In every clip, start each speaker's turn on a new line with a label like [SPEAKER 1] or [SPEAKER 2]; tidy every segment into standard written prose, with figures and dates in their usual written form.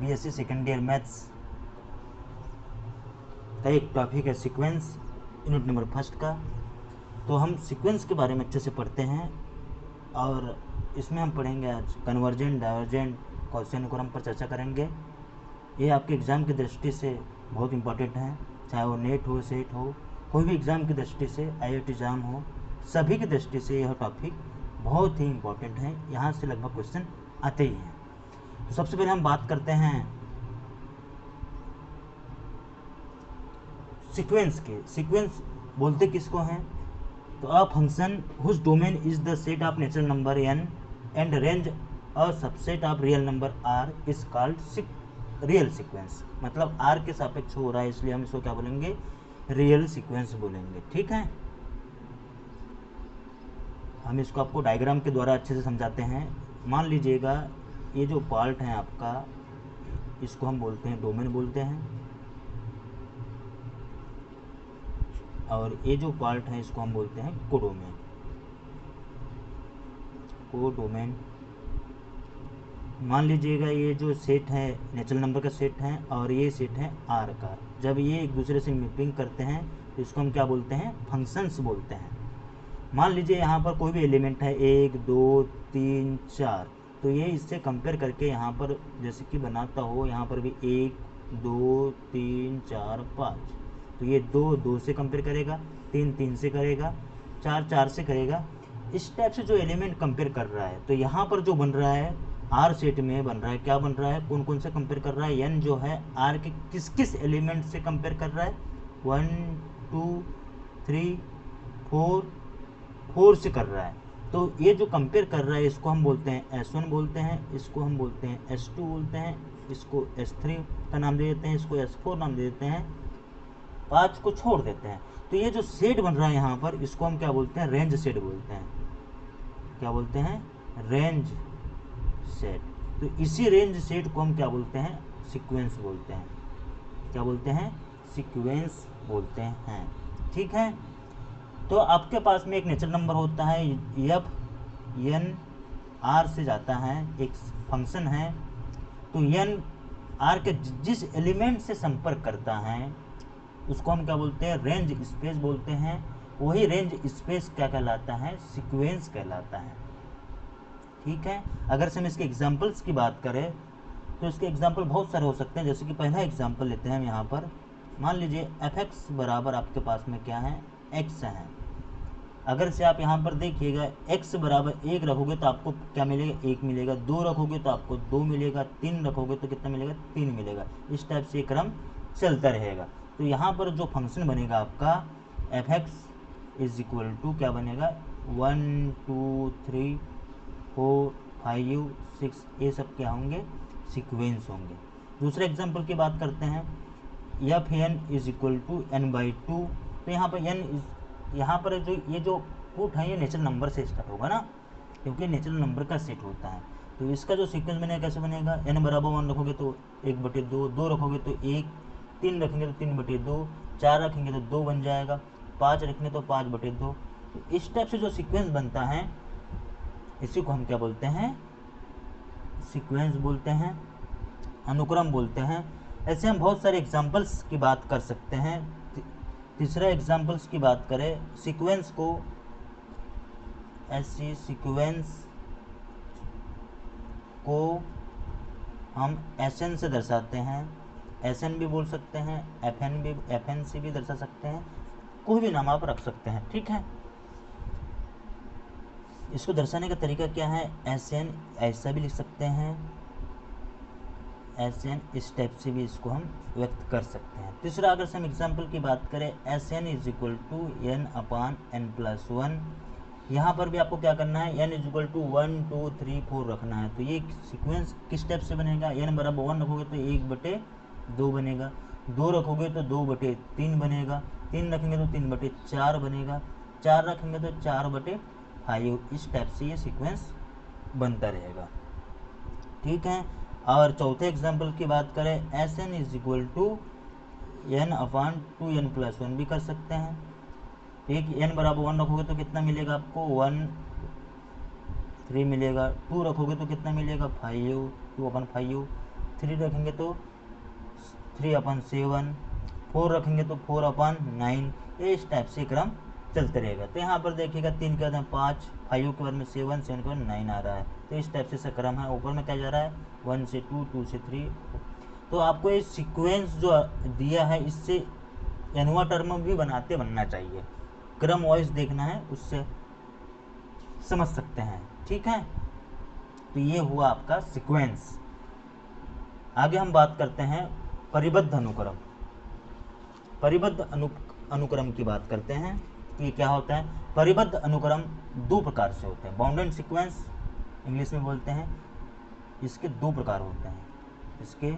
[SPEAKER 1] BSc second year maths का एक topic है सीक्वेंस, यूनिट नंबर फर्स्ट का। तो हम सीक्वेंस के बारे में अच्छे से पढ़ते हैं और इसमें हम पढ़ेंगे आज कन्वर्जेंट, डाइवर्जेंट, क्वेश्चन को हम पर चर्चा करेंगे। ये आपके एग्ज़ाम की दृष्टि से बहुत इंपॉर्टेंट है, चाहे वो नेट हो, सेट हो, कोई भी एग्ज़ाम की दृष्टि से, आईआईटी एग्ज़ाम हो, सभी की दृष्टि से यह टॉपिक बहुत ही इम्पोर्टेंट है। यहाँ से लगभग क्वेश्चन आते ही हैं। तो सबसे पहले हम बात करते हैं सीक्वेंस के। सीक्वेंस बोलते किसको हैं? तो a function whose domain is the set of natural number n and range a subset of real number r is called real sequence. मतलब r के सापेक्ष हो रहा है, इसलिए हम इसको क्या बोलेंगे? रियल सीक्वेंस बोलेंगे। ठीक है, हम इसको आपको डायग्राम के द्वारा अच्छे से समझाते हैं। मान लीजिएगा ये जो पार्ट है आपका, इसको हम बोलते हैं डोमेन बोलते हैं, और ये जो पार्ट है इसको हम बोलते हैं कोडोमेन। कोडोमेन मान लीजिएगा ये जो सेट है नेचुरल नंबर का सेट है और ये सेट है आर का। जब ये एक दूसरे से मैपिंग करते हैं तो इसको हम क्या बोलते हैं? फंक्शंस बोलते हैं। मान लीजिए यहाँ पर कोई भी एलिमेंट है 1 2 3 4, तो ये इससे कंपेयर करके यहाँ पर जैसे कि बनाता हो, यहाँ पर भी 1 2 3 4 5, तो ये 2 2 से कंपेयर करेगा, 3 3 से करेगा, 4 4 से करेगा। इस टाइप से जो एलिमेंट कंपेयर कर रहा है, तो यहाँ पर जो बन रहा है आर सेट में बन रहा है, क्या बन रहा है? कौन कौन से कंपेयर कर रहा है? एन जो है आर के किस किस एलिमेंट से कंपेयर कर रहा है? 1 2 3 4 से कर रहा है। तो ये जो कंपेयर कर रहा है इसको हम बोलते हैं S1 बोलते हैं, इसको हम बोलते हैं S2 बोलते हैं, इसको S3 का नाम दे देते हैं, इसको S4 नाम दे देते हैं, 5 को छोड़ देते हैं। तो ये जो सेट बन रहा है यहाँ पर, इसको हम क्या बोलते हैं? रेंज सेट बोलते हैं। क्या बोलते हैं? Range set. तो इसी रेंज सेट को हम क्या बोलते हैं? सीक्वेंस बोलते हैं। क्या बोलते हैं? सीक्वेंस बोलते हैं। ठीक है, तो आपके पास में एक नेचुरल नंबर होता है एफ एन आर से जाता है, एक फंक्शन है। तो एन आर के जिस एलिमेंट से संपर्क करता है उसको हम क्या बोलते हैं? रेंज स्पेस बोलते हैं। वही रेंज स्पेस क्या कहलाता है? सीक्वेंस कहलाता है। ठीक है, अगर से हम इसके एग्जाम्पल्स की बात करें तो इसके एग्जाम्पल बहुत सारे हो सकते हैं। जैसे कि पहला एग्जाम्पल लेते हैं हम यहाँ पर। मान लीजिए एफ एक्स बराबर आपके पास में क्या है? एक्स है। अगर से आप यहाँ पर देखिएगा x बराबर 1 रखोगे तो आपको क्या मिलेगा? 1 मिलेगा। 2 रखोगे तो आपको 2 मिलेगा। 3 रखोगे तो कितना मिलेगा? 3 मिलेगा। इस टाइप से क्रम चलता रहेगा। तो यहाँ पर जो फंक्शन बनेगा आपका f x is equal to क्या बनेगा? 1 2 3 4 5 6, ये सब क्या होंगे? सीक्वेंस होंगे। दूसरे एग्जाम्पल की बात करते हैं। F n is equal to n/2। तो यहाँ पर n इज, यहाँ पर जो ये जो पुट है ये नेचुरल नंबर से स्टार्ट होगा ना, क्योंकि नेचुरल नंबर का सेट होता है। तो इसका जो सीक्वेंस बनेगा कैसे बनेगा? n बराबर 1 रखोगे तो 1/2, 2 रखोगे तो 1, 3 रखेंगे तो 3/2, 4 रखेंगे तो 2 बन जाएगा, 5 रखेंगे तो 5/2। तो इस टाइप से जो सीक्वेंस बनता है इसी को हम क्या बोलते हैं? सीक्वेंस बोलते हैं, अनुक्रम बोलते हैं। ऐसे हम बहुत सारे एग्जाम्पल्स की बात कर सकते हैं। तीसरा एग्जाम्पल्स की बात करें, सीक्वेंस को ऐसी सीक्वेंस को हम SN से दर्शाते हैं। SN भी बोल सकते हैं, FN से भी दर्शा सकते हैं, कोई भी नाम आप रख सकते हैं। ठीक है, इसको दर्शाने का तरीका क्या है? SN ऐसा भी लिख सकते हैं, SN इस टाइप से भी इसको हम व्यक्त कर सकते हैं। तीसरा अगर से हम एग्जाम्पल की बात करें, SN is equal to n/n+1। यहाँ पर भी आपको क्या करना है? n इज इक्वल टू 1 2 3 4 रखना है। तो ये सीक्वेंस किस टाइप से बनेगा? n बराबर 1 रखोगे तो 1/2 बनेगा, 2 रखोगे तो 2/3 बनेगा, 3 रखेंगे तो 3/4 बनेगा, 4 रखेंगे तो 4/5। इस टाइप से ये सीक्वेंस बनता रहेगा। ठीक है, और चौथे एग्जाम्पल की बात करें, SN is equal to n/2n+1 भी कर सकते हैं। एक n बराबर 1 रखोगे तो कितना मिलेगा आपको? 1 3 मिलेगा। 2 रखोगे तो कितना मिलेगा? 5, 2/5। 3 रखेंगे तो 3/7, 4 रखेंगे तो 4/9, ये इस टाइप से क्रम चलते रहेगा। तो यहाँ पर देखिएगा 3 के बाद में 5, 5 के बाद में 7, 7 के बाद 9 आ रहा है। तो इस टाइप से क्रम है। ऊपर में क्या जा रहा है 1 से 2, 2 से 3। तो आपको ये सीक्वेंस जो दिया है इससे एनवा टर्म भी बनना चाहिए, क्रम वाइज देखना है, उससे समझ सकते हैं। ठीक है, तो ये हुआ आपका सीक्वेंस। आगे हम बात करते हैं परिबद्ध अनुक्रम। परिबद्ध अनुक्रम की बात करते हैं कि क्या होता है। परिबद्ध अनुक्रम दो प्रकार से होते हैं। बाउंडेड सीक्वेंस इंग्लिश में बोलते हैं। इसके दो प्रकार होते हैं। इसके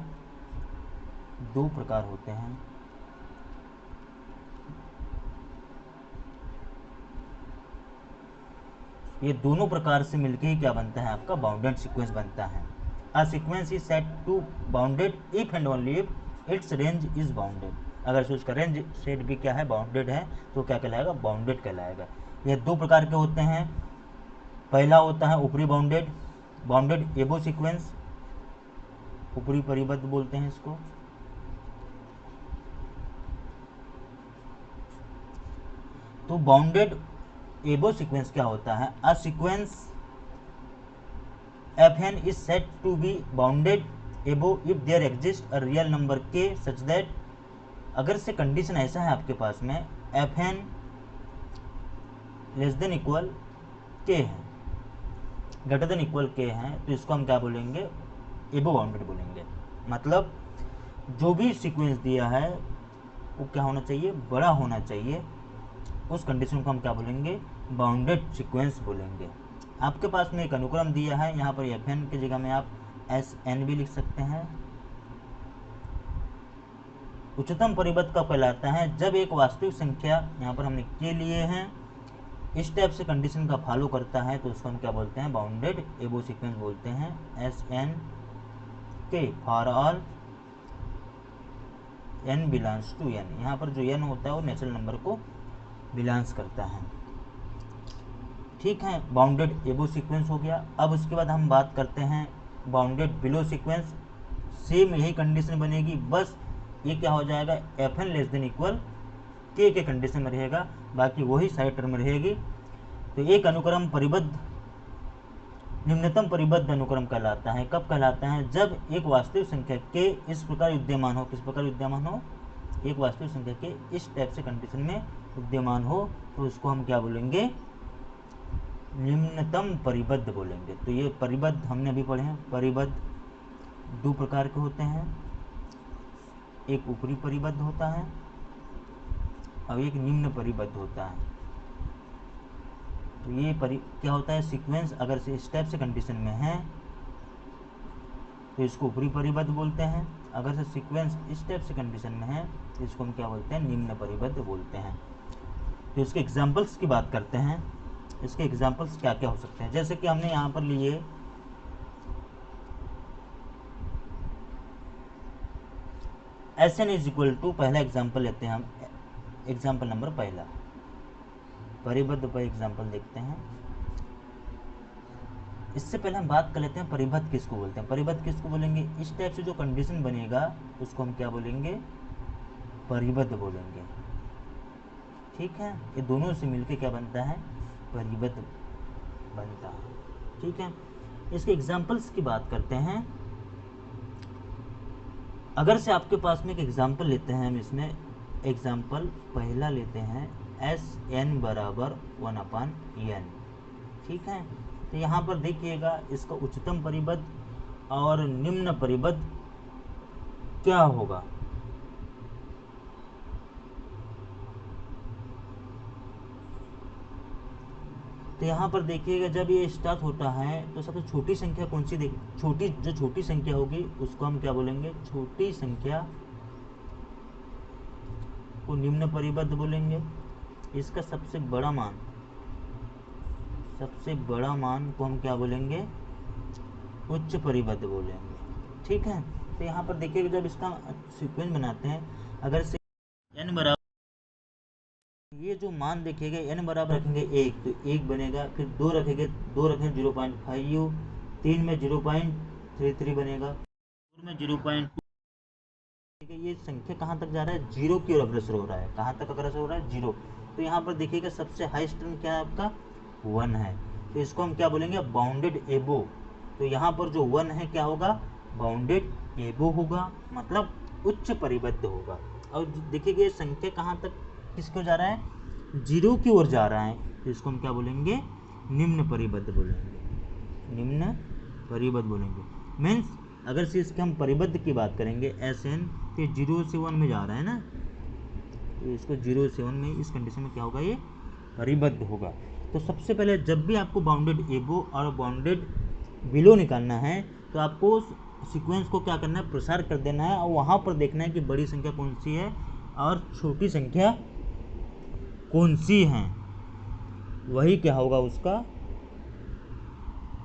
[SPEAKER 1] दो प्रकार होते हैं। ये दोनों प्रकार से मिलके ही क्या बनता है, आपका बाउंडेड सीक्वेंस बनता है। A sequence is set to bounded if and only if its range is bounded. अगर से उसका रेंज सेट भी क्या है, बाउंडेड है, तो क्या कहलाएगा, बाउंडेड कहलाएगा। ये दो प्रकार के होते हैं। पहला होता है ऊपरी बाउंडेड, बाउंडेड एबो सीक्वेंस, ऊपरी परिबद्ध बोलते हैं इसको। तो बाउंडेड एबो सीक्वेंस क्या होता है, a sequence Fn is said to be bounded above if there exists a real number k such that, अगर से कंडीशन ऐसा है आपके पास में Fn less than equal k है, ग्रेटर देन इक्वल k है, तो इसको हम क्या बोलेंगे, एबो बाउंडेड बोलेंगे। मतलब जो भी सीक्वेंस दिया है वो क्या होना चाहिए, बड़ा होना चाहिए। उस कंडीशन को हम क्या बोलेंगे, बाउंडेड सीक्वेंस बोलेंगे। आपके पास में एक अनुक्रम दिया है, यहाँ पर Fn की जगह में आप Sn भी लिख सकते हैं। उच्चतम परिबद्ध कब कहलाता है, जब एक वास्तविक संख्या, यहाँ पर हमने के लिए हैं, इस टाइप से कंडीशन का फॉलो करता है, तो उसको हम क्या बोलते हैं, बाउंडेड एबो सीक्वेंस बोलते हैं। Sn के for all n belongs to n, यहाँ पर जो n होता है वो नेचुरल नंबर को बिलोंग्स करता है। ठीक है, बाउंडेड एबो सीक्वेंस हो गया। अब उसके बाद हम बात करते हैं बाउंडेड बिलो सीक्वेंस। सेम यही कंडीशन बनेगी, बस ये क्या हो जाएगा, Fn less than equal k के कंडीशन में रहेगा, बाकी वही साइड टर्म रहेगी। तो एक अनुक्रम परिबद्ध निम्नतम परिबद्ध अनुक्रम कहलाता है। कब कहलाता है, जब एक वास्तविक संख्या k इस प्रकार विद्यमान हो। किस प्रकार विद्यमान हो, एक वास्तविक संख्या k इस टाइप से कंडीशन में विद्यमान हो, तो उसको हम क्या बोलेंगे, निम्नतम परिबद्ध बोलेंगे। तो ये परिबद्ध हमने अभी पढ़े हैं। परिबद्ध दो प्रकार के होते हैं, एक ऊपरी परिबद्ध होता है और एक निम्न परिबद्ध होता है। तो ये क्या होता है, सीक्वेंस अगर से इस टाइप से कंडीशन में है तो इसको ऊपरी परिबद्ध बोलते हैं। अगर से सीक्वेंस इस टाइप से कंडीशन में है तो इसको हम क्या बोलते हैं, निम्न परिबद्ध बोलते हैं। तो इसके एग्जाम्पल्स की बात करते हैं। इसके एग्जाम्पल्स क्या क्या हो सकते हैं, जैसे कि हमने यहाँ पर लिए Sn इज इक्वल टू, पहला एग्जाम्पल लेते हैं हम, एग्जाम्पल नंबर पहला, परिबद्ध पर एग्जाम्पल देखते हैं। इससे पहले हम बात कर लेते हैं परिबद्ध किसको बोलते हैं। परिबद्ध किसको बोलेंगे, इस टाइप से जो कंडीशन बनेगा उसको हम क्या बोलेंगे, परिबद्ध बोलेंगे। ठीक है, ये दोनों से मिलके क्या बनता है, परिबद्ध बनता है। ठीक है, इसके एग्जाम्पल्स की बात करते हैं। अगर से आपके पास में एक एग्जाम्पल लेते हैं हम, इसमें एग्जाम्पल पहला लेते हैं Sn बराबर 1/n। ठीक है, तो यहाँ पर देखिएगा इसका उच्चतम परिबद्ध और निम्न परिबद्ध क्या होगा। तो यहाँ पर देखिएगा जब ये स्टार्ट होता है तो सबसे छोटी संख्या कौन सी, जो छोटी संख्या होगी उसको हम क्या बोलेंगे, छोटी संख्या को निम्न परिबद्ध बोलेंगे। इसका सबसे बड़ा मान को हम क्या बोलेंगे, उच्च परिबद्ध बोलेंगे। ठीक है, तो यहाँ पर देखिएगा जब इसका सीक्वेंस बनाते हैं, अगर से n बराबर, ये जो मान देखिएगा n बराबर रखेंगे 1 तो 1 बनेगा, फिर 2 रखेंगे 0.5, 3 में 0.33 बनेगा, में 0.2, ठीक है। ये संख्या कहाँ तक जा रहा है, जीरो की ओर अग्रसर हो रहा है। कहाँ तक अग्रसर हो रहा है, जीरो। तो यहाँ पर देखिएगा सबसे हाईएस्ट टर्म क्या है आपका, 1 है। तो इसको हम क्या बोलेंगे, बाउंडेड एबो। तो यहाँ पर जो 1 है क्या होगा, बाउंडेड एबो होगा, मतलब उच्च परिबद्ध होगा। और देखिएगा ये संख्या कहाँ तक किसको जा रहा है, जीरो की ओर जा रहा है। तो इसको हम क्या बोलेंगे, निम्न परिबद्ध बोलेंगे, निम्न परिबद्ध बोलेंगे। मीन्स अगर से इसके हम परिबद्ध की बात करेंगे एस एन, तो 0 से 1 में जा रहा है ना, तो इसको 0 से 1 में, इस कंडीशन में क्या होगा, ये परिबद्ध होगा। तो सबसे पहले जब भी आपको बाउंडेड एबो और बाउंडेड बिलो निकालना है, तो आपको सीक्वेंस को क्या करना है, प्रसार कर देना है, और वहाँ पर देखना है कि बड़ी संख्या कौन सी है और छोटी संख्या कौन सी है, वही क्या होगा, उसका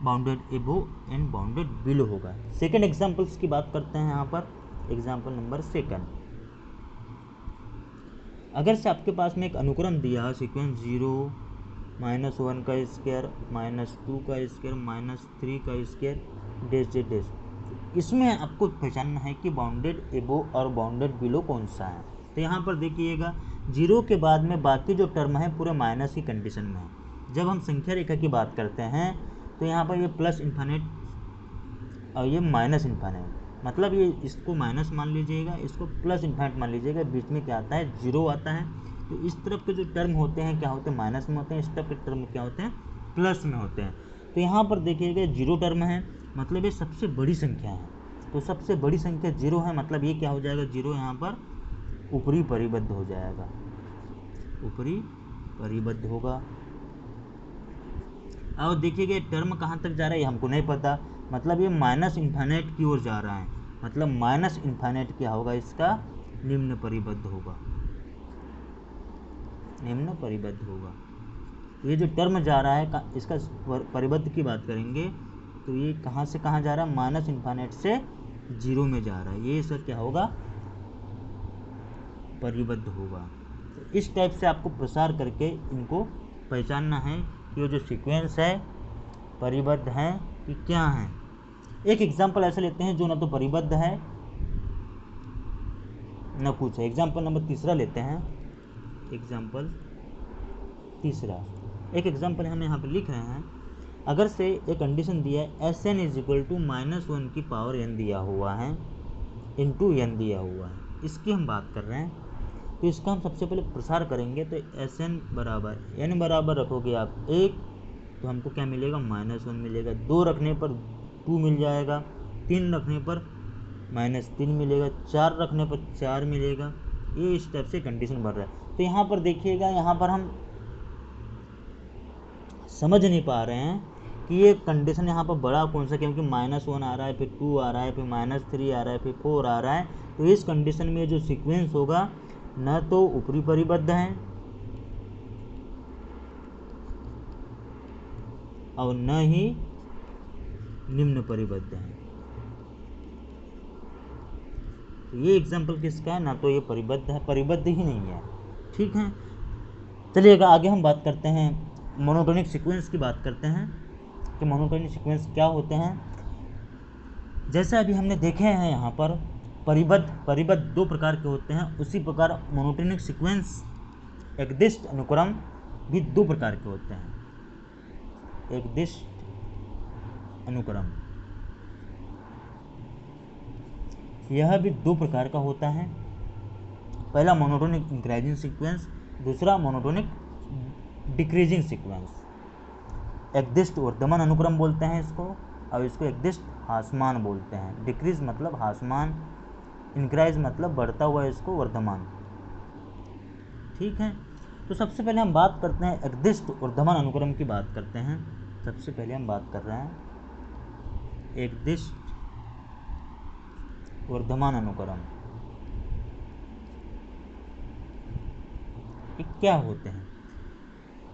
[SPEAKER 1] बाउंडेड एबो एंड बाउंडेड बिलो होगा। सेकेंड एग्जाम्पल्स की बात करते हैं यहाँ पर। एग्जाम्पल नंबर सेकंड, अगर से आपके पास में एक अनुक्रम दिया है सीक्वेंस 0, -1 का स्क्वायर, -2 का स्क्वायर, -3 का स्क्वायर, डैश डैश डैश, इसमें आपको पहचानना है कि बाउंडेड एबो और बाउंडेड बिलो कौन सा है। तो यहाँ पर देखिएगा 0 के बाद में बाकी जो टर्म है पूरे माइनस की कंडीशन में है। जब हम संख्या रेखा की बात करते हैं तो यहाँ पर ये प्लस इन्फाइनाइट और ये माइनस इन्फाइनाइट, मतलब ये इसको माइनस मान लीजिएगा, इसको प्लस इन्फाइनाइट मान लीजिएगा, बीच में क्या आता है, 0 आता है। तो इस तरफ के जो टर्म होते हैं क्या होते हैं, माइनस में होते हैं, इस तरफ के टर्म क्या होते हैं, प्लस में होते हैं। तो यहाँ पर देखिएगा 0 टर्म है, मतलब ये सबसे बड़ी संख्या है। तो सबसे बड़ी संख्या 0 है, मतलब ये क्या हो जाएगा, 0 यहाँ पर ऊपरी परिबद्ध हो जाएगा, ऊपरी परिबद्ध होगा। और देखिएगा टर्म कहाँ तक जा रहा है ये हमको नहीं पता, मतलब ये माइनस इन्फाइनाइट की ओर जा रहा है, मतलब माइनस इन्फाइनाइट क्या होगा, इसका निम्न परिबद्ध होगा, निम्न परिबद्ध होगा। ये जो टर्म जा रहा है इसका परिबद्ध की बात करेंगे तो ये कहाँ से कहाँ जा रहा है, माइनस इन्फाइनाइट से 0 में जा रहा है, ये इसका क्या होगा, परिबद्ध होगा। तो इस टाइप से आपको प्रसार करके इनको पहचानना है कि वो जो सीक्वेंस है परिबद्ध है कि क्या है। एक एग्जाम्पल ऐसे लेते हैं जो ना तो परिबद्ध है न कुछ है। एग्जाम्पल नंबर तीसरा लेते हैं। एग्जाम्पल तीसरा, एक एग्जाम्पल हम यहाँ पे लिख रहे हैं। अगर से एक कंडीशन दिया है s n is equal to -1 की पावर n दिया हुआ है, इंटू n दिया हुआ है, इसकी हम बात कर रहे हैं। तो इसका हम सबसे पहले प्रसार करेंगे। तो एस एन बराबर n बराबर रखोगे आप 1, तो हमको क्या मिलेगा, -1 मिलेगा। 2 रखने पर 2 मिल जाएगा, 3 रखने पर -3 मिलेगा, 4 रखने पर 4 मिलेगा। ये इस टाइप से कंडीशन बढ़ रहा है। तो यहाँ पर देखिएगा, यहाँ पर हम समझ नहीं पा रहे हैं कि ये कंडीशन यहाँ पर बड़ा कौन सा, क्योंकि -1 आ रहा है, फिर 2 आ रहा है, फिर -3 आ रहा है, फिर 4 आ रहा है। तो इस कंडीशन में जो सीक्वेंस होगा न तो ऊपरी परिबद्ध है और न ही निम्न परिबद्ध है। तो ये एग्जाम्पल किसका है, ना तो ये परिबद्ध है, परिबद्ध ही नहीं है। ठीक है, चलिएगा आगे हम बात करते हैं, मोनोटोनिक सीक्वेंस की बात करते हैं कि मोनोटोनिक सीक्वेंस क्या होते हैं। जैसे अभी हमने देखे हैं यहाँ पर परिबद्ध 2 प्रकार के होते हैं, उसी प्रकार मोनोटोनिक सीक्वेंस एकदिष्ट अनुक्रम भी 2 प्रकार के होते हैं। एकदिष्ट अनुक्रम यह भी 2 प्रकार का होता है। पहला मोनोटोनिक इंक्रीजिंग सीक्वेंस, दूसरा मोनोटोनिक डिक्रीजिंग सीक्वेंस। एकदिष्ट वर्धमान अनुक्रम बोलते हैं इसको, और इसको एकदिष्ट ह्रासमान बोलते हैं। डिक्रीज मतलब ह्रासमान, इंक्राइज मतलब बढ़ता हुआ, इसको वर्धमान। ठीक है, तो सबसे पहले हम बात करते हैं एकदिष्ट वर्धमान अनुक्रम की बात करते हैं। सबसे पहले हम बात कर रहे हैं एकदिष्ट वर्धमान अनुक्रम। ये क्या होते हैं,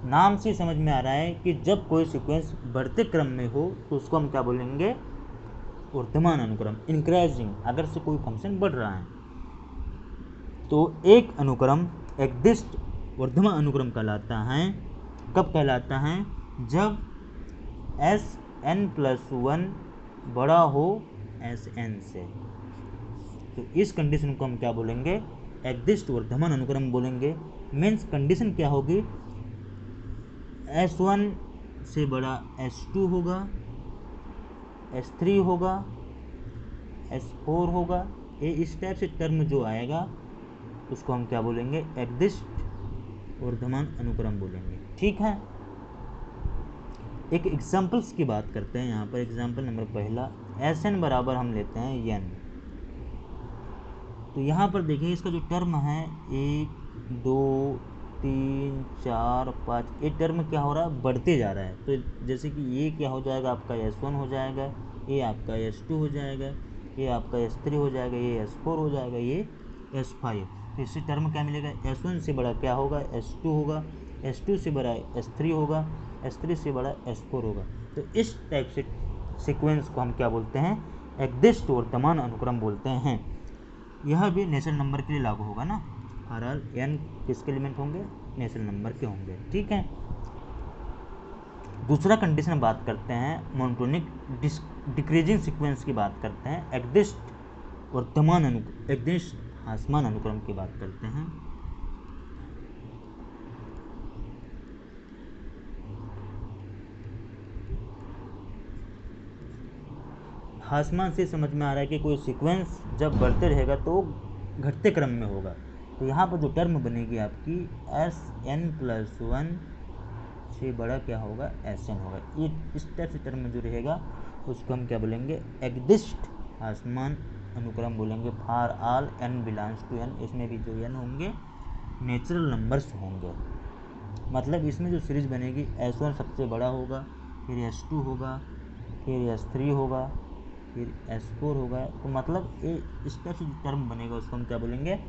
[SPEAKER 1] नाम से समझ में आ रहा है कि जब कोई सीक्वेंस बढ़ते क्रम में हो तो उसको हम क्या बोलेंगे, वर्धमान अनुक्रम, इंक्रीजिंग। अगर से कोई फंक्शन बढ़ रहा है तो एक अनुक्रम एकदिष्ट वर्धमान अनुक्रम कहलाता है। कब कहलाता है, जब एस n+1 बड़ा हो एस एन से। तो इस कंडीशन को हम क्या बोलेंगे, एग्जिस्ट वर्धमान अनुक्रम बोलेंगे। मीन्स कंडीशन क्या होगी, S1 से बड़ा S2 होगा, S3 होगा, S4 होगा। ये इस टाइप से टर्म जो आएगा उसको हम क्या बोलेंगे, एग्जिस्ट वर्धमान अनुक्रम बोलेंगे। ठीक है, एक एग्जाम्पल्स की बात करते हैं। यहाँ पर एग्जाम्पल नंबर पहला, Sn बराबर हम लेते हैं n। तो यहाँ पर देखिए इसका जो टर्म है 1 2 3 4 5, ये टर्म क्या हो रहा है, बढ़ते जा रहा है। तो जैसे कि ये क्या हो जाएगा, आपका S1 हो जाएगा, ये आपका S2 हो जाएगा, ये आपका S3 हो जाएगा, ये S4 हो जाएगा, ये S5। तो इससे टर्म क्या मिलेगा, S1 से बड़ा क्या होगा, S2 होगा, S2 से बड़ा S3 होगा, S3 से बड़ा S4 होगा। तो इस टाइप से सीक्वेंस को हम क्या बोलते हैं, एग्जिस्ट वर्तमान अनुक्रम बोलते हैं। यह भी नेचुरल नंबर के लिए लागू होगा ना, हर n किसके एलिमेंट होंगे, नेचुरल नंबर के होंगे। ठीक है, दूसरा कंडीशन बात करते हैं, मोनोटोनिक डिक्रीजिंग सीक्वेंस की बात करते हैं, एग्जिस्ट वर्तमान एग्जिस्ट ह्रासमान अनुक्रम की बात करते हैं। ह्रासमान से समझ में आ रहा है कि कोई सीक्वेंस जब बढ़ते रहेगा तो घटते क्रम में होगा। तो यहाँ पर जो टर्म बनेगी आपकी Sn+1 से बड़ा क्या होगा, Sn होगा। ये इस टाइप से टर्म जो रहेगा उसको हम क्या बोलेंगे, एग्जिस्ट ह्रासमान अनुक्रम बोलेंगे। For all n belongs to n, इसमें भी जो n होंगे नेचुरल नंबर्स होंगे। मतलब इसमें जो सीरीज बनेगी S1 सबसे बड़ा होगा, फिर S2 होगा, फिर S3 होगा, फिर S4 होगा। तो मतलब ये इस टाइप से जो टर्म बनेगा उसको हम क्या बोलेंगे,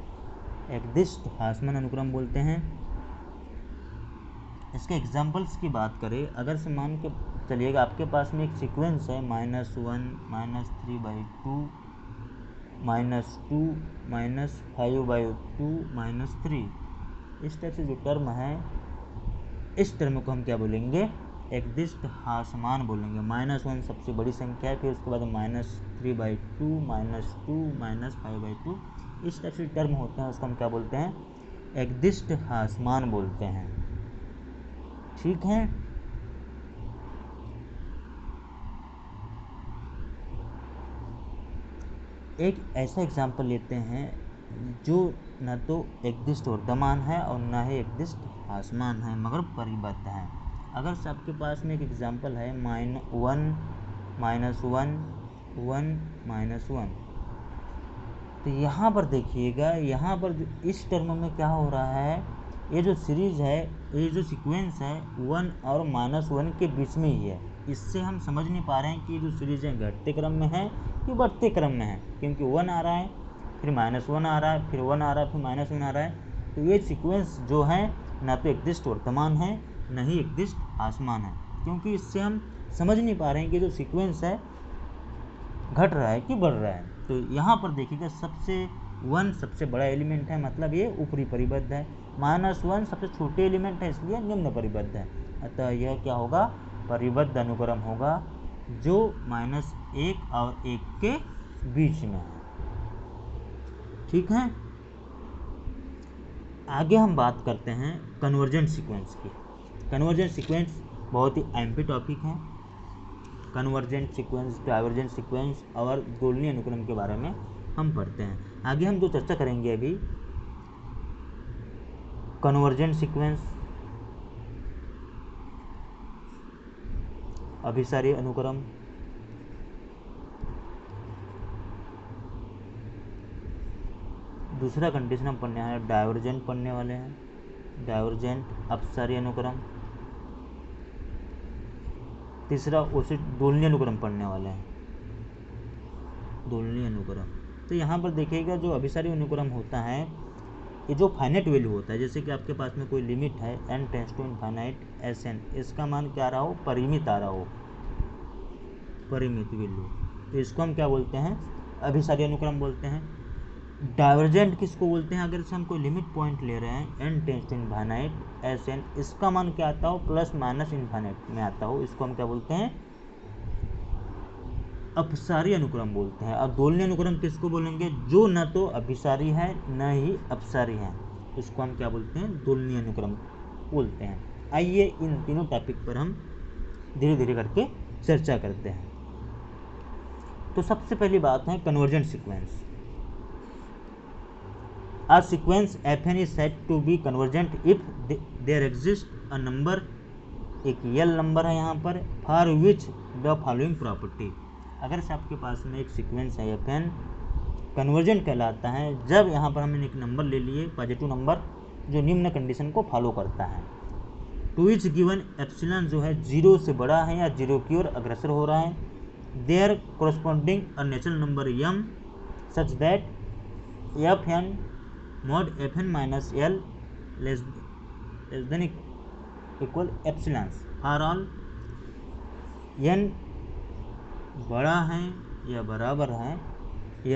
[SPEAKER 1] एग्जिस्ट ह्रासमान अनुक्रम बोलते हैं। इसके एग्जाम्पल्स की बात करें, अगर से मान के चलिएगा आपके पास में एक सीक्वेंस है -1 -3/2 -2 -5/2 -3, इस टाइप से जो टर्म है इस टर्म को हम क्या बोलेंगे, एग्जिस्ट ह्रासमान बोलेंगे। -1 सबसे बड़ी संख्या है, फिर उसके बाद -3/2 -2 -5/2, इस टाइप से टर्म होते हैं उसको हम क्या बोलते हैं, एग्जिस्ट ह्रासमान बोलते हैं। ठीक है, एक ऐसा एग्जाम्पल लेते हैं जो न तो एग्जिस्ट वर्तमान है और न ही एग्जिस्ट ह्रासमान है मगर परिबद्ध है। अगर से आपके पास में एक एग्जाम्पल है -1 -1 1 -1, तो यहाँ पर देखिएगा, यहाँ पर जो इस टर्म में क्या हो रहा है, ये जो सीरीज है, ये जो सीक्वेंस है 1 और -1 के बीच में ही है। इससे हम समझ नहीं पा रहे हैं कि ये जो सीरीज है घटते क्रम में है कि बढ़ते क्रम में है, क्योंकि 1 आ रहा है, फिर -1 आ रहा है, फिर 1 आ रहा है, फिर -1 आ रहा है। तो ये सीक्वेंस जो है ना तो एग्जिस्ट वर्तमान है न ही एग्जिस्ट ह्रासमान है, क्योंकि इससे हम समझ नहीं पा रहे हैं कि जो सीक्वेंस है घट रहा है कि बढ़ रहा है। तो यहाँ पर देखिएगा सबसे 1 सबसे बड़ा एलिमेंट है, मतलब ये ऊपरी परिबद्ध है। -1 सबसे छोटे एलिमेंट है, इसलिए निम्न परिबद्ध है। अतः यह क्या होगा, परिबद्ध अनुक्रम होगा जो -1 और 1 के बीच में है। ठीक है, आगे हम बात करते हैं कन्वर्जेंट सीक्वेंस की। कन्वर्जेंट सीक्वेंस बहुत ही एमपी टॉपिक है। कन्वर्जेंट सीक्वेंस, डाइवर्जेंट सीक्वेंस और गोलनी अनुक्रम के बारे में हम पढ़ते हैं। आगे हम जो चर्चा करेंगे अभी, कन्वर्जेंट सीक्वेंस, अभिसारी अनुक्रम, दूसरा कंडीशन हम पढ़ने हैं डाइवर्जेंट पढ़ने वाले हैं, डाइवर्जेंट अपसारी अनुक्रम, तीसरा उसी दोलनी अनुक्रम पढ़ने वाले हैं, दोलनी अनुक्रम। तो यहाँ पर देखिएगा जो अभिसारी अनुक्रम होता है, ये जो फाइनाइट वैल्यू होता है, जैसे कि आपके पास में कोई लिमिट है n tends to infinite Sn, इसका मान क्या आ रहा हो, परिमित आ रहा हो, परिमित वैल्यू, तो इसको हम क्या बोलते हैं, अभिसारी अनुक्रम बोलते हैं। डाइवर्जेंट किसको बोलते हैं, अगर से हम कोई लिमिट पॉइंट ले रहे हैं n tends to infinite Sn, इसका मान क्या आता हो, प्लस माइनस इनफाइनाइट में आता हो, इसको हम क्या बोलते हैं, अपसारी अनुक्रम बोलते हैं। अब दोलनीय अनुक्रम किसको बोलेंगे? जो न तो अभिसारी है न ही अपसारी है, इसको हम क्या बोलते हैं? दोलनीय अनुक्रम बोलते हैं। आइए इन तीनों टॉपिक पर हम धीरे धीरे करके चर्चा करते हैं। तो सबसे पहली बात है convergent sequence. A sequence Fn is said to be convergent if there exists a number, एक यल नंबर है यहाँ पर, for which the following property, अगर से आपके पास में एक सीक्वेंस है Fn कन्वर्जेंट कहलाता है जब यहाँ पर हमने एक नंबर ले लिए, पॉजिटिव नंबर, जो निम्न कंडीशन को फॉलो करता है। टू इच गिवन एप्सिलॉन जो है 0 से बड़ा है या 0 की ओर अग्रसर हो रहा है, there corresponding a natural number m such that Fn mod Fn minus L less than equal epsilon for all n बड़ा है या बराबर है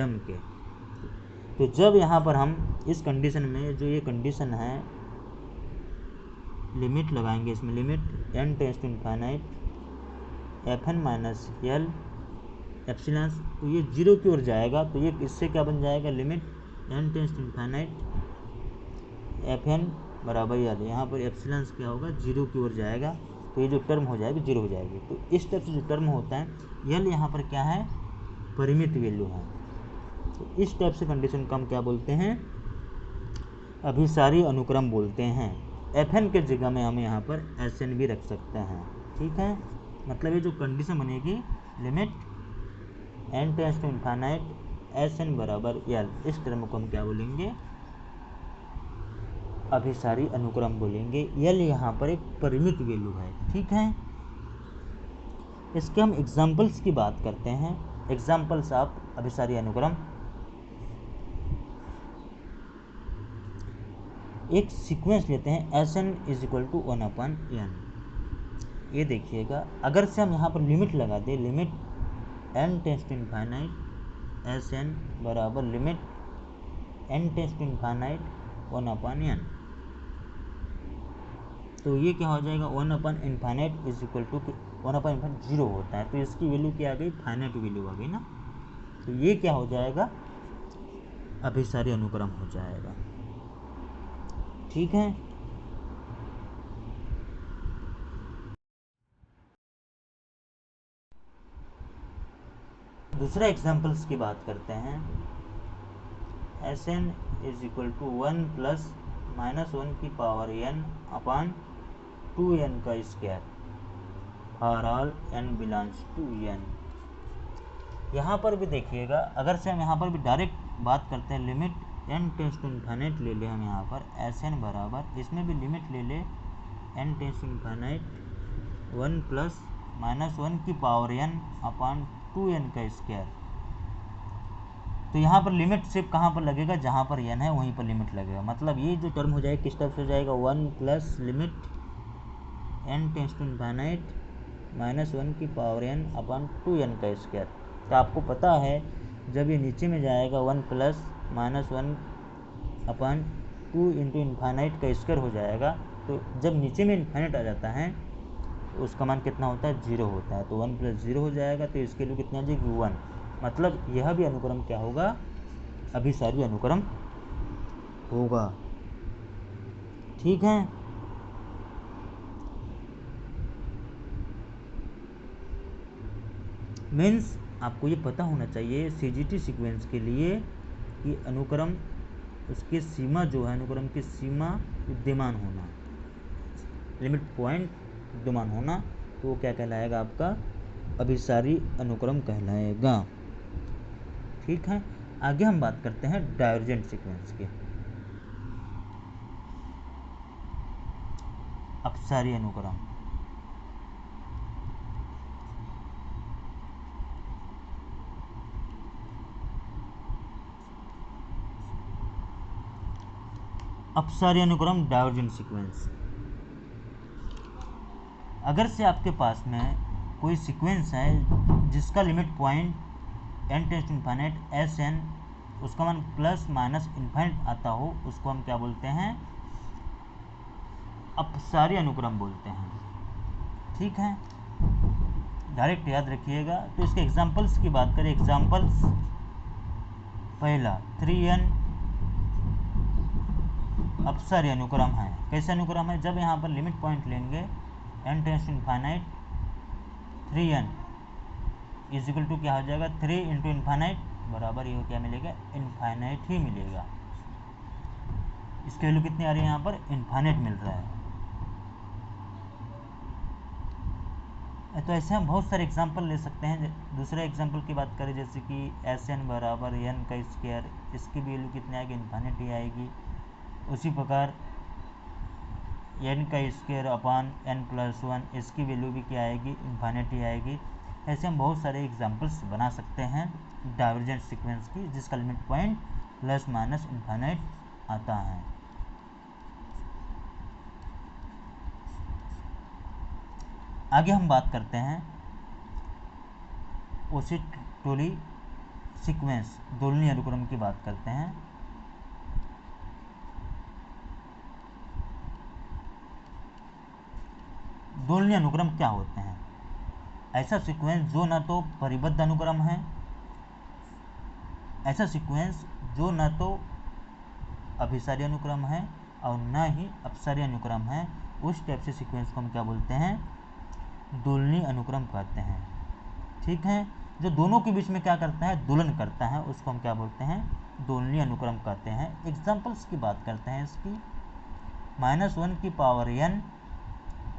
[SPEAKER 1] m के। तो जब यहाँ पर हम इस कंडीशन में, जो ये कंडीशन है, लिमिट लगाएंगे, इसमें limit n tends to infinite Fn minus L epsilon, तो ये 0 की ओर जाएगा, तो ये इससे क्या बन जाएगा? Limit n tends to infinite Fn बराबर एल, यहाँ पर एप्सिलॉन क्या होगा? 0 की ओर जाएगा, तो ये जो टर्म हो जाएगी 0 हो जाएगी। तो इस टाइप से जो टर्म होता है, एल यहाँ पर क्या है? परिमित वैल्यू है। तो इस टाइप से कंडीशन को हम क्या बोलते हैं? अभिसारी अनुक्रम बोलते हैं। Fn के जगह में हम यहाँ पर Sn भी रख सकते हैं, ठीक है। मतलब ये जो कंडीशन बनेगी, limit n tends to infinite Sn बराबर एल, इस टर्म को हम क्या बोलेंगे? अभिसारी अनुक्रम बोलेंगे। एल यहाँ पर एक परिमित वैल्यू है, ठीक है। इसके हम एग्जाम्पल्स की बात करते हैं। एग्जाम्पल्स ऑफ अभिसारी अनुक्रम। एक सीक्वेंस लेते हैं Sn is equal to 1/n। ये देखिएगा, अगर से हम यहाँ पर लिमिट लगा दें, limit n tends to infinite Sn बराबर limit n tends to infinite 1/n, तो ये क्या हो जाएगा? 1/इनफाइनाइट इज इक्वल टू 1/इनफाइनाइट 0 होता है, तो इसकी वैल्यू क्या आ गई? फाइनाइट वैल्यू आ गई ना। तो ये क्या हो जाएगा? अभिसारी अनुक्रम हो जाएगा, ठीक है। दूसरा एग्जाम्पल्स की बात करते हैं। Sn is equal to 1 plus minus 1 की पावर n अपान 2n का square for all n belongs to n। यहाँ पर भी देखिएगा, अगर से हम यहाँ पर भी डायरेक्ट बात करते हैं, limit n tends to infinite ले ले हम यहाँ पर Sn बराबर, इसमें भी लिमिट ले ले n tends to infinite 1 plus minus 1 की पावर n अपान 2n का स्क्वायर। तो यहाँ पर लिमिट सिर्फ कहाँ पर लगेगा? जहाँ पर n है वहीं पर लिमिट लगेगा। मतलब ये जो टर्म हो जाएगा किस टाइप से हो जाएगा? 1 plus limit n tends to infinite minus 1 की पावर n अपान 2n का स्क्वायर। तो आपको पता है जब ये नीचे में जाएगा 1 प्लस माइनस 1 अपान 2 इंटू इनफाइनाइट का स्क्वायर हो जाएगा, तो जब नीचे में इनफाइनाइट आ जाता है तो उसका मान कितना होता है? 0 होता है। तो 1 प्लस 0 हो जाएगा, तो इसके लिए कितना आ जाएगी? 1। मतलब यह भी अनुक्रम क्या होगा? अभिसारी अनुक्रम होगा, ठीक है। मीन्स आपको ये पता होना चाहिए CGT सीक्वेंस के लिए कि अनुक्रम, उसकी सीमा जो है, अनुक्रम की सीमा विद्यमान होना, लिमिट पॉइंट विद्यमान होना, तो वो क्या कहलाएगा? आपका अभिसारी अनुक्रम कहलाएगा, ठीक है। आगे हम बात करते हैं डायवर्जेंट सीक्वेंस की। अपसारी अनुक्रम। अपसारी अनुक्रम डायवर्जेंट सीक्वेंस। अगर से आपके पास में कोई सीक्वेंस है जिसका limit point n tends to infinite Sn, उसका मान प्लस माइनस इनफाइनाइट आता हो, उसको हम क्या बोलते हैं? अपसारी अनुक्रम बोलते हैं, ठीक है। डायरेक्ट याद रखिएगा। तो इसके एग्जाम्पल्स की बात करें, एग्जाम्पल्स पहला 3n अपसर्य अनुक्रम है। कैसे अनुक्रम है? जब यहाँ पर लिमिट पॉइंट लेंगे n tends to infinite, 3n is equal to क्या हो जाएगा, 3 इंटू इनफाइनाइट बराबर ये क्या मिलेगा, इनफाइनाइट ही मिलेगा। इसकी वैल्यू कितनी आ रही है यहाँ पर, इनफाइनाइट मिल रहा है। तो ऐसे हम बहुत सारे एग्जांपल ले सकते हैं। दूसरे एग्जांपल की बात करें जैसे कि Sn बराबर n का स्क्वायर, इसकी वैल्यू कितनी आएगी, इनफाइनाइट ही आएगी। उसी प्रकार n का स्क्वायर अपान n प्लस 1, इसकी वैल्यू भी क्या आएगी, इनफाइनाइट ही आएगी। ऐसे हम बहुत सारे एग्जांपल्स बना सकते हैं डाइवर्जेंट सीक्वेंस की, जिसका limit point plus minus infinite आता है। आगे हम बात करते हैं ओसिटोली सीक्वेंस, दोलनीय अनुक्रम की बात करते हैं। दोलनीय अनुक्रम क्या होते हैं? ऐसा सीक्वेंस जो न तो परिबद्ध अनुक्रम है, ऐसा सीक्वेंस जो न तो अभिसारी अनुक्रम है और न ही अपसारी अनुक्रम है, उस टाइप से सीक्वेंस को हम क्या बोलते हैं, दोलनीय अनुक्रम कहते हैं। ठीक है, जो दोनों के बीच में क्या करता है, दोलन करता है, उसको हम क्या बोलते हैं, दोलनीय अनुक्रम कहते हैं। एग्जाम्पल्स की बात करते हैं इसकी। -1 की पावर n,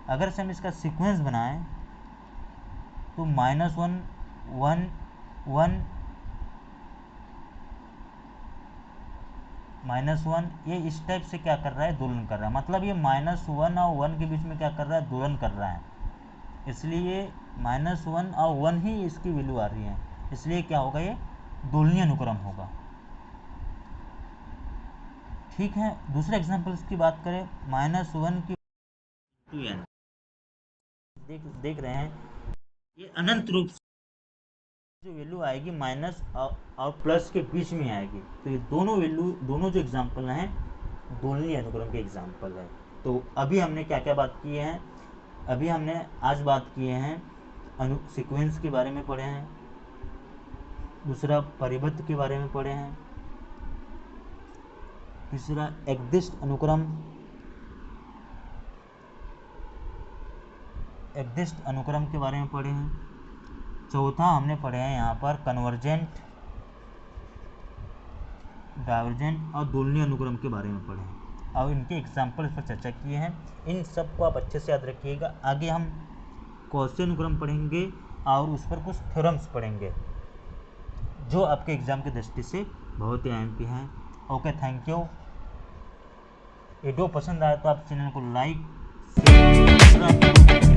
[SPEAKER 1] अगर से हम इसका सीक्वेंस बनाएं तो -1 1 1 -1, ये इस टाइप से क्या कर रहा है, दोलन कर रहा है। मतलब ये -1 और 1 के बीच में क्या कर रहा है, दोलन कर रहा है। इसलिए -1 और 1 ही इसकी वैल्यू आ रही है, इसलिए क्या होगा, ये दोलनीय अनुक्रम होगा। ठीक है, दूसरे एग्जांपल्स की बात करें, -1 की 2n, देख रहे हैं ये अनंत रूप से जो वैल्यू आएगी माइनस और प्लस के बीच में आएगी। तो ये दोनों वैल्यू, दोनों जो एग्जांपल हैं दोलनीय अनुक्रम के एग्जांपल है। तो अभी हमने क्या क्या बात की है, अभी हमने आज बात किए हैं सीक्वेंस के बारे में पढ़े हैं, दूसरा परिबद्ध के बारे में पढ़े हैं, तीसरा एक्दिष्ट अनुक्रम के बारे में पढ़े हैं, चौथा हमने पढ़े हैं यहाँ पर कन्वर्जेंट, डाइवर्जेंट और दोलनीय अनुक्रम के बारे में पढ़े हैं और इनके एग्जाम्पल पर चर्चा किए हैं। इन सब को आप अच्छे से याद रखिएगा। आगे हम कॉची अनुक्रम पढ़ेंगे और उस पर कुछ थ्योरम्स पढ़ेंगे जो आपके एग्जाम की दृष्टि से बहुत ही अहम हैं। Okay, thank you. वीडियो पसंद आया तो आप चैनल को लाइक, शेयर,